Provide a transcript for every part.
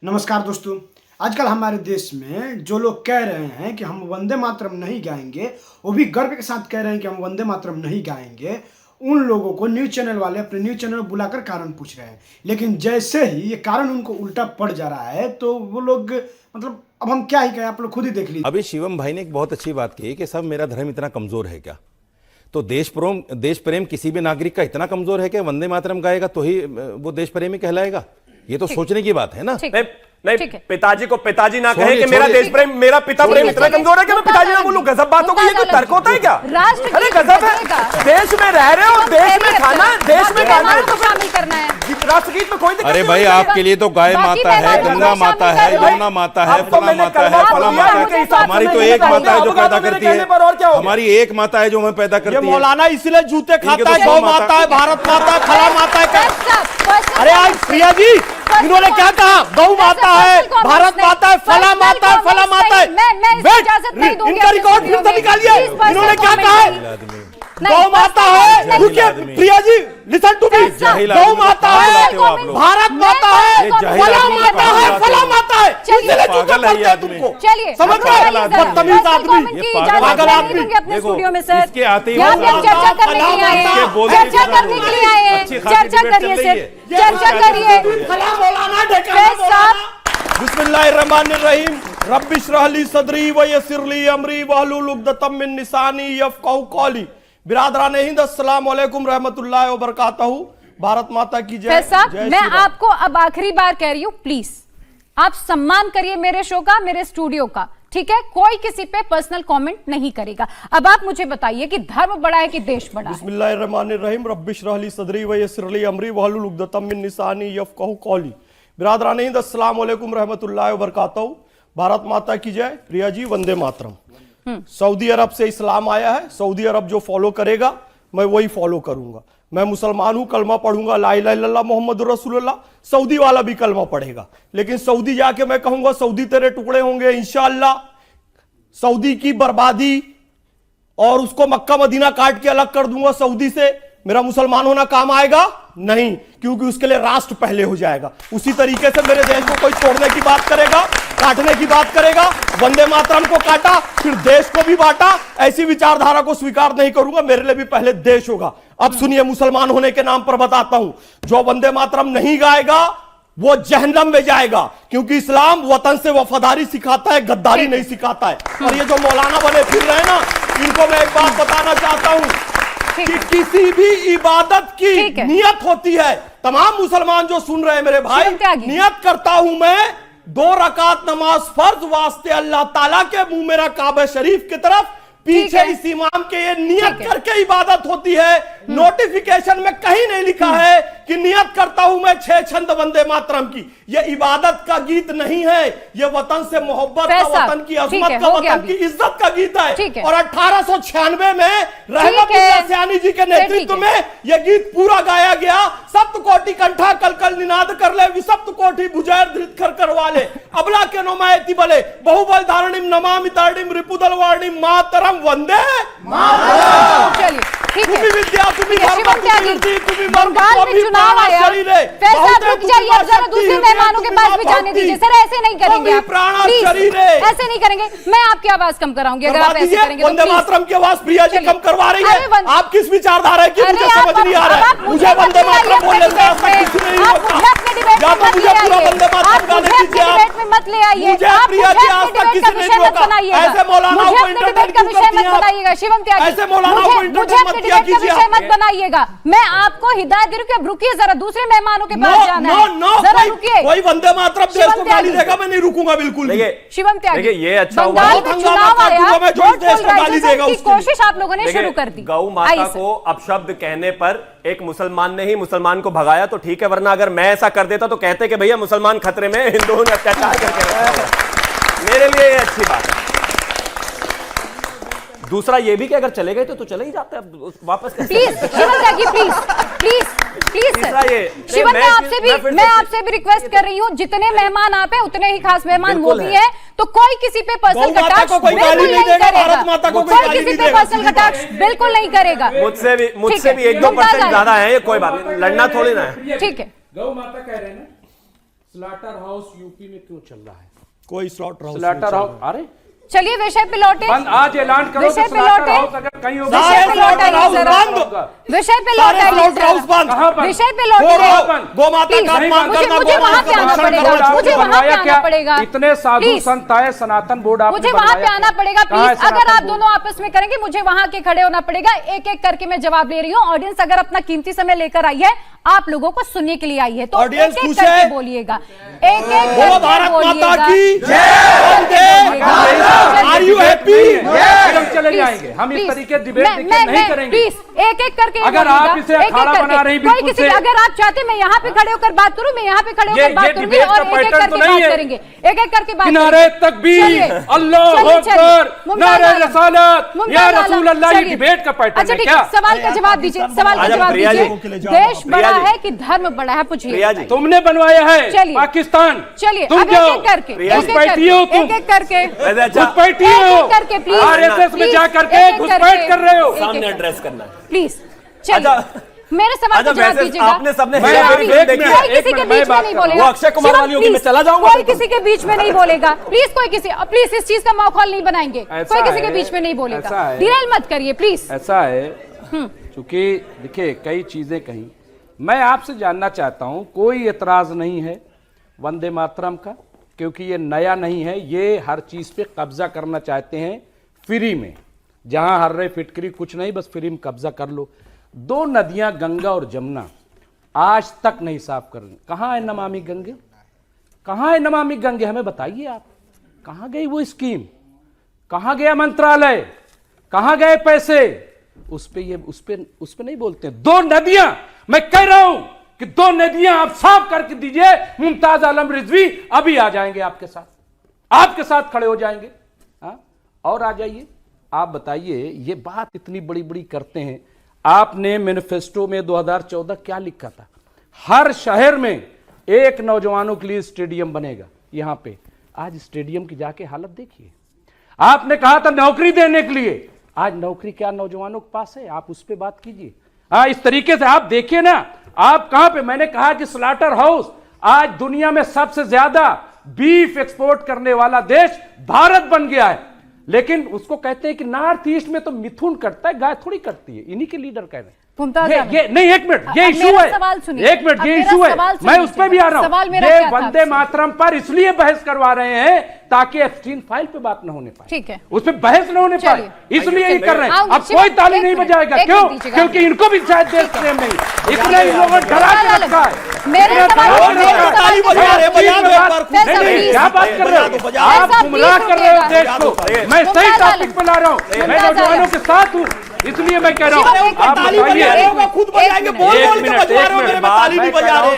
नमस्कार दोस्तों। आजकल हमारे देश में जो लोग कह रहे हैं कि हम वंदे मातरम नहीं गाएंगे, वो भी गर्व के साथ कह रहे हैं कि हम वंदे मातरम नहीं गाएंगे, उन लोगों को न्यूज़ चैनल वाले अपने न्यूज़ चैनल में बुलाकर कारण पूछ रहे हैं। लेकिन जैसे ही ये कारण उनको उल्टा पड़ जा रहा है तो वो लोग मतलब अब हम क्या ही कहें, आप लोग खुद ही देख लीजिए। अभी शिवम भाई ने एक बहुत अच्छी बात कही कि सब मेरा धर्म इतना कमजोर है क्या? तो देश प्रेम किसी भी नागरिक का इतना कमजोर है कि वंदे मातरम गाएगा तो ही वो देश प्रेमी कहलाएगा? ये तो सोचने की बात है ना। नहीं, पिताजी को पिताजी ना कहे कि मेरा देश प्रेम, मेरा पिता प्रेम इतना कमजोर है कि मैं पिताजी ना बोलूं। गजब बातों को ये कोई तर्क होता है क्या? अरे गजब है। देश में रह रहे हो, देश में खाना, देश में गाना है, तो शामिल करना है राष्ट्रगीत में कोई दिक्कत। अरे भाई, आपके लिए तो गाय माता है, गंगा माता है, यमुना माता है, फला माता है, फला माता है। हमारी तो एक माता है जो पैदा करती है, हमारी एक माता है जो हमें पैदा करती है। मौलाना इसलिए जूते खाता है, गौ माता है, भारत माता है, फला माता है। अरे आज प्रिया जी इन्होंने क्या कहा? गौ माता है, भारत माता है, फला माता है, फला माता है। इनका रिकॉर्ड फिर से निकालिए। इन्होंने क्या कहा है? गौ माता है, Priya ji listen to me, गौ माता है, भारत माता है, फला माता है, फला माता है। पागल है ये आदमी। चलिए समझ रहे? बदतमीज आदमी, पागल आदमी। देखो, इसके आते ही चर्चा करने के लिए आए हैं, चर्चा करने के लिए आए हैं, चर्चा करिए सर, चर्चा करिए। बिस्मिल्लाहिर्रहमानिर्रहीम। रब्बि इश्रह ली सदरी व यस्सिर ली अमरी वहलुल उक़दतम मिन लिसानी यफ़क़हू क़ौली। बिरादरान हिंद, अस्सलाम वालेकुम रहमतुल्लाहि व बरकातहू। भारत माता की जय। मैं आपको अब आखिरी बार कह रही हूँ, प्लीज आप सम्मान करिए मेरे शो का, मेरे स्टूडियो का, ठीक है? कोई किसी पे पर्सनल कमेंट नहीं करेगा। अब आप मुझे बताइए कि धर्म बड़ा है कि देश बड़ा है? बिस्मिल्लाहिर्रहमानिर्रहीम। रब्बि इश्रह ली सदरी व यस्सिर ली अमरी वहलुल उक़दतम मिन लिसानी यफ़क़हू क़ौली। बिरादरान हिंद, अस्सलाम वालेकुम रहमतुल्लाहि व बरकातहू। भारत माता की जय। प्रिया जी वंदे मातरम। सऊदी अरब से इस्लाम आया है, सऊदी अरब जो फॉलो करेगा मैं वही फॉलो करूंगा। मैं मुसलमान हूं, कलमा पढ़ूंगा ला इलाहा इल्लल्लाह मुहम्मदुर रसूलुल्लाह। सऊदी वाला भी कलमा पढ़ेगा, लेकिन सऊदी जाके मैं कहूंगा सऊदी तेरे टुकड़े होंगे इंशाअल्लाह। सऊदी की बर्बादी और उसको मक्का मदीना काट के अलग कर दूंगा सऊदी से। मेरा मुसलमान होना काम आएगा? नहीं, क्योंकि उसके लिए राष्ट्र पहले हो जाएगा। उसी तरीके से मेरे देश को कोई तोड़ने की बात करेगा, काटने की बात करेगा, वंदे मातरम को काटा फिर देश को भी बांटा, ऐसी विचारधारा को स्वीकार नहीं करूंगा। मेरे लिए भी पहले देश होगा। अब सुनिए, मुसलमान होने के नाम पर बताता हूं, जो वंदे मातरम नहीं गाएगा वो जहन्नम में जाएगा, क्योंकि इस्लाम वतन से वफादारी सिखाता है, गद्दारी नहीं सिखाता है। और ये जो मौलाना बने फिर रहे ना, इनको मैं एक बात बताना चाहता हूं कि किसी भी इबादत की नियत होती है। तमाम मुसलमान जो सुन रहे हैं मेरे भाई, नियत करता हूं मैं 2 रकात नमाज फर्ज वास्ते अल्लाह ताला के मुंह मेरा काबा शरीफ की तरफ, पीछे इस इमाम के ये नियत करके इबादत होती है। नोटिफिकेशन में कहीं नहीं लिखा है कि नियत करता हूं मैं 6 छंद वंदे मातरम की। ये इबादत का गीत नहीं है, ये वतन से मोहब्बत का, वतन की अजमत का, वतन की इज्जत का गीत है। और 1896 में रहमतुल्लाह सयानी जी के नेतृत्व में यह गीत पूरा गाया गया। सप्त कोटि कंठा कल कल निनाद कर ले, विसप्त कोटि भुजैर धृत कर करवा ले, अबला के नोमायति बले बहुबल धारणिम नमामि तारणिम रिपुदल वारणिम मातरम वंदे मातरम। चलिए ठीक है, विद्या तुम्हें बंगाल में चुनाव आया, फैसला आप रुक जाइए, अब जरा दूसरे मेहमानों के पास भी जाने दीजिए। सर ऐसे नहीं करेंगे आप, प्लीज ऐसे नहीं करेंगे। मैं आपकी आवाज कम कराऊंगी अगर आप ऐसे करेंगे। वंदे मातरम की आवाज प्रिया जी कम करवा रही है। आप किस विचारधारा की मुझे समझ नहीं आ रहा है। मुझे वंदे मातरम बोलने से आप किसी ने नहीं रोका। या तो मुझे पूरा वंदे मातरम गाने दीजिए आप, मत ले आइए। प्रिया जी आज तक किसी ने नहीं रोका। ऐसे मौलाना को इंटरनेट का विषय मत बनाइएगा शिवम त्यागी, ऐसे मौलाना को इंटरनेट मत किया कीजिए, मत बनाइएगा। मैं आपको हिदायत दे रही हूं कि अब रुकिए जरा, दूसरे मेहमानों के पास जाना है। जरा रुकिए। कोई वंदे मातरम देश को गाली देगा, मैं नहीं रुकूंगा बिल्कुल। शिवम त्यागी, ये अच्छा हुआ, बंगाल में चुनाव आया, देश को गाली देगा उसकी कोशिश आप लोगों ने शुरू कर दी। गौ माता को अपशब्द कहने पर एक मुसलमान ने ही मुसलमान को भगाया तो ठीक है, वरना अगर मैं ऐसा कर देता तो कहते कि भैया मुसलमान खतरे में, हिंदुओं ने अत्याचार करके रखा है। मेरे लिए ये अच्छी बात है। दूसरा ये भी कि अगर चले गए तो चले ही जाते हैं वापस। Please Shivam Tyagi, please please please sir. Shivam मैं आपसे भी रिक्वेस्ट कर रही हूँ, जितने मेहमान आप हैं उतने ही खास मेहमान वो भी है, तो कोई किसी पे पर्सनल कटाक्ष बिल्कुल नहीं करेगा। कोई किसी पे पर्सनल कटाक्ष बिल्कुल नहीं करेगा। मुझसे भी 1-2% ज्यादा है, कोई बात नहीं, लड़ना थोड़ी ना है। ठीक है, गौ माता कह रहे हैं ना, स्लॉटर हाउस यूपी में क्यों चल रहा है? कोई स्लॉटर हाउस स्लॉटर हाउस, अरे चलिए विषय पे लौटे, बंद, आज ऐलान करो विषय कि पे स्लॉटर लौटे। हाउस अगर कहीं होगा, विषय पे लौटाइए जरा, विषय पे लौटाइए जरा, कहाँ पर? विषय पे लौटाइए। गोमाता Please, का अपमान मुझे करना, मुझे वहां पे आना पड़ेगा, मुझे वहां पे आना पड़ेगा। इतने साधु Please, संत आए, सनातन बोर्ड आपने मुझे वहां पे बनाया, आना पड़ेगा कहाँ है प्लीज। अगर सनातन आप बोर्ड? दोनों आपस में करेंगे मुझे वहां के खड़े होना पड़ेगा। एक एक करके मैं जवाब ले रही हूँ। ऑडियंस अगर अपना कीमती समय लेकर आई है, आप लोगों को सुनने के लिए आई है, तो ऑडियंस एक एक खुश करके है? बोलिएगा, एक एक बोलो करके भारत माता बोलिएगा। की जय। Are you happy? फिर हम चले जाएंगे, हम इस तरीके डिबेट नहीं करेंगे। प्लीज एक एक करके अगर बोलिएगा, आप इसे एक एक अखाड़ा करके। बना रही कोई बिल्कुल किसी से। अगर आप चाहते मैं यहाँ पे खड़े होकर बात करूं, मैं यहाँ पे खड़े ये होकर बात करूंगी डिबेट और का एक एक पैटर्न करके तो नहीं बात है। करेंगे, एक एक करके बात नारे करेंगे। तकबीर, चलिए, अल्लाह चलिए, अकबर, मुमताज नारे आलम, रसालत, मुमताज या आलम, रसूल अल्लाह, ये चलिए। डिबेट का पैटर्न अच्छा है ठीक क्या? है, सवाल का जवाब दीजिए, सवाल का आजम, जवाब प्रिया जी, दीजिए। देश प्रिया बड़ा जी। है कि धर्म बड़ा है, पूछिए। प्रिया जी, तुमने बनवाया है चलिए। पाकिस्तान, चलिए तुम अब एक जाओ, एक करके, प्रिया एक जी। एक घुसपैठी हो करके, तुम। एक एक करके, वैसे अच्छा, घुसपैठी एक हो, एक करके प्लीज, आरएसएस में प्लीज, जा एक करके एक घुसपैठ करके, कर रहे हो। एक एक सामने करके। एड्रेस करना है। प्लीज चलिए, अच्छा, मेरे सवाल का अच्छा, जवाब वैसे दीजिएगा। आपने सबने शिवम, हेरा फेरी please, फिल्म देखी है? कोई किसी के बीच में नहीं बोलेगा। वो अक्षय कुमार शिवम, वाली होगी, मैं please, चला जाऊंगा कोई बिल्कुल। किसी के बीच में नहीं बोलेगा। प्लीज कोई किसी, प्लीज इस चीज का माहौल नहीं बनाएंगे, ऐसा कोई किसी के है, बीच में नहीं ऐसा बोलेगा। है। डिरेल मत करिए प्लीज। ऐसा है, क्योंकि देखिए कई चीजें कहीं, मैं आपसे जानना चाहता हूं, कोई एतराज नहीं है वंदे मातरम का, क्योंकि ये नया नहीं है, ये हर चीज पे कब्जा करना चाहते हैं फ्री में, जहां हर रहे फिटकरी कुछ नहीं, बस फ्री में कब्जा कर लो। दो नदियां गंगा और जमुना आज तक नहीं साफ कर रही। कहां है नमामि गंगे? कहां है नमामि गंगे? हमें बताइए आप, कहां गई वो स्कीम? कहां गया मंत्रालय? कहां गए पैसे? उस पे नहीं बोलते। दो नदियां, मैं कह रहा हूं कि दो नदियां आप साफ करके दीजिए। मुमताज आलम रिजवी अभी आ जाएंगे आपके साथ, आपके साथ खड़े हो जाएंगे। हाँ, और आ जाइए, आप बताइए, ये बात इतनी बड़ी बड़ी करते हैं। आपने मैनिफेस्टो में 2014 क्या लिखा था? हर शहर में एक नौजवानों के लिए स्टेडियम बनेगा। यहां पे आज स्टेडियम की जाके हालत देखिए। आपने कहा था नौकरी देने के लिए, आज नौकरी क्या नौजवानों के पास है? आप उस पर बात कीजिए। हाँ, इस तरीके से आप देखिए ना, आप कहां पे, मैंने कहा कि स्लॉटर हाउस आज दुनिया में सबसे ज्यादा बीफ एक्सपोर्ट करने वाला देश भारत बन गया है, लेकिन उसको कहते हैं कि नॉर्थ ईस्ट में तो मिथुन कटता है, गाय थोड़ी कटती है। इन्हीं के लीडर कह रहे हैं। ये नहीं, एक मिनट, ये इशू है, एक मिनट, ये इशू है, मैं उस पर भी आ रहा हूं। ये वंदे मातरम पर इसलिए बहस करवा रहे हैं ताकि एप्स्टीन फाइल पे बात न होने पाए, ठीक है, उस पर बहस न होने पाए, इसलिए ये कर रहे हैं। अब कोई ताली नहीं बजाएगा, क्यों? क्योंकि इनको भी शायद देश प्रेम नहीं, इतना इन लोगों ने डरा के रखा है। क्या बात कर रहे हो आप? गुमराह कर रहे हो देश को। मैं सही टॉपिक पे ला रहा हूँ, मैं नौजवानों के साथ हूँ, इसलिए मैं कह रहा हूँ आप बताइए। खुद बजाएंगे, बोल बोल के बजवा रहे हो, मेरे में ताली नहीं बजा रहे।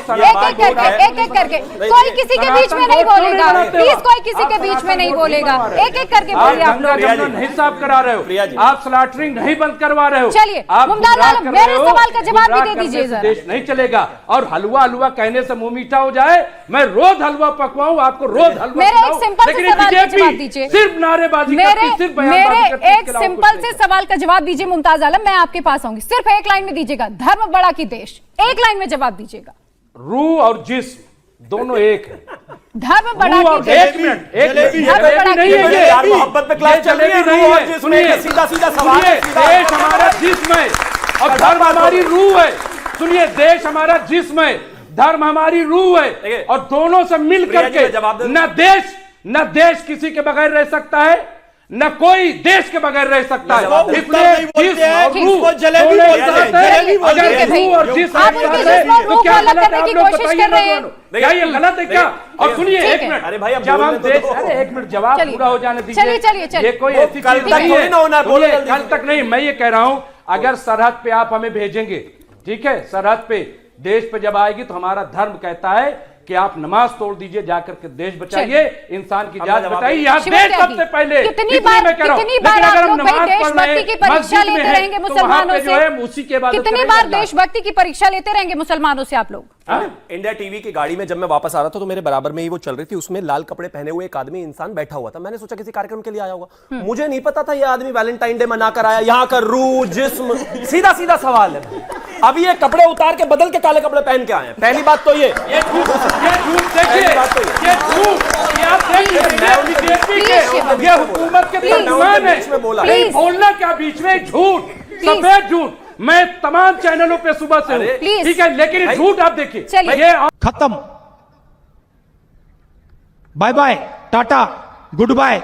एक एक करके, कोई किसी के बीच में नहीं बोलेगा, प्लीज कोई किसी के बीच में नहीं बोलेगा। एक एक करके बोलिए आप लोग। प्रिया जी, नहीं साफ करा रहे हो, आप स्लॉटरिंग नहीं बंद करवा रहे हो। चलिए, आप मुमताज गुमराह आलम, कर मेरे रहे हो, सवाल का जवाब भी गुमराह दे करने दीजिए से जरा। देश नहीं चलेगा। और हलवा हलवा कहने से मुंह मीठा हो जाए, मैं रोज हलवा पकवाऊं, आपको रोज हलवा मेरे खिलाऊं, एक सिंपल से लेकिन सवाल का बीजेपी जवाब दीजिए। सिर्फ नारेबाजी मेरे करती, सिर्फ बयानबाजी करती, मेरे एक इसके अलावा कुछ सिंपल नहीं से सवाल का जवाब दीजिए मुमताज आलम, मैं आपके पास आऊंगी। सिर्फ एक लाइन में दीजिएगा, धर्म बड़ा कि देश, एक लाइन में जवाब दीजिएगा। रूह और जिस्म दोनों एक है। धर्म बड़ा रूह कि और देश, एक मिनट, एक जलेबी, मिनट, जलेबी जलेबी नहीं जलेबी, है ये। यार मोहब्बत पे क्लास चल रही है, जलेबी रूह और नहीं है। जिस्म सुनिए, सीधा सीधा सवाल है, सीधा देश हमारा जिस्म है और धर्म हमारी रूह है। सुनिए, देश हमारा जिस्म है, धर्म हमारी रूह है, और दोनों से मिल प्रिया जी, करके मैं जवाब दे दूं? न देश किसी के बगैर रह सकता है, न कोई देश के बगैर रह सकता है। इसलिए जिस्म और रूह जलेबी दोनों बोलते एक हैं, साथ हैं। जलेबी बोलते अगर हैं। रूह और जिस्म आप एक उनके साथ जिस्म हैं, और रूह तो को क्या अलग गलत है? करने आप की लोग कोशिश बताइए कर रहे हैं। नौजवानों, क्या ये गलत है क्या? और सुनिए ठीक एक है। मिनट, अरे भाई, अब जब हम बोलने देश, तो दो। अरे एक मिनट, जवाब चलिए। पूरा हो जाने दीजिए। चलिए। ये कोई वो ऐसी कल चीज तक नहीं थोड़ी ना होना है, बोलो सुनिए, जल्दी कल से। तक नहीं, मैं ये कह रहा हूं, अगर सरहद पे आप हमें भेजेंगे, ठीक है, सरहद पे देश पे जब आएगी तो हमारा धर्म कहता है कि आप नमाज तोड़ दीजिए, जाकर के देश बचाइए, इंसान की जान बचाइए। यहाँ शिवम देश त्यागी, सबसे पहले, कितनी इसलिए बार मैं कह रहा हूं, कितनी लेकिन बार आप अगर हम लोग भाई नमाज पढ़ रहे देशभक्ति की हैं, परीक्षा मस्जिद में लेते हैं, रहेंगे तो वहाँ मुसलमानों पे जो है से? उसी के बाद कितनी बार देशभक्ति की परीक्षा लेते रहेंगे मुसलमानों से आप लोग? इंडिया टीवी की गाड़ी में जब मैं वापस आ रहा था तो मेरे बराबर में ही वो चल रही थी, उसमें लाल कपड़े पहने हुए एक आदमी इंसान बैठा हुआ था। मैंने सोचा किसी कार्यक्रम के लिए आया होगा, मुझे नहीं पता था ये आदमी वैलेंटाइन डे मना कर आया। यहाँ का रूह जिस्म, सीधा सीधा सवाल है। अभी ये कपड़े उतार के बदल के काले कपड़े पहन के आए हैं। पहली बात तो ये झूठ देखिए, पहली बात तो ये झूठ, ये आप देख लीजिए, ये हुकूमत के तर्जुमान है। बीच में बोला। नहीं बोलना क्या बीच में, झूठ, सफेद झूठ। मैं तमाम चैनलों पे सुबह से हूं, प्लीज। ठीक है, लेकिन ये झूठ आप देखिए, चलिए। ये खत्म, bye bye, tata, good bye.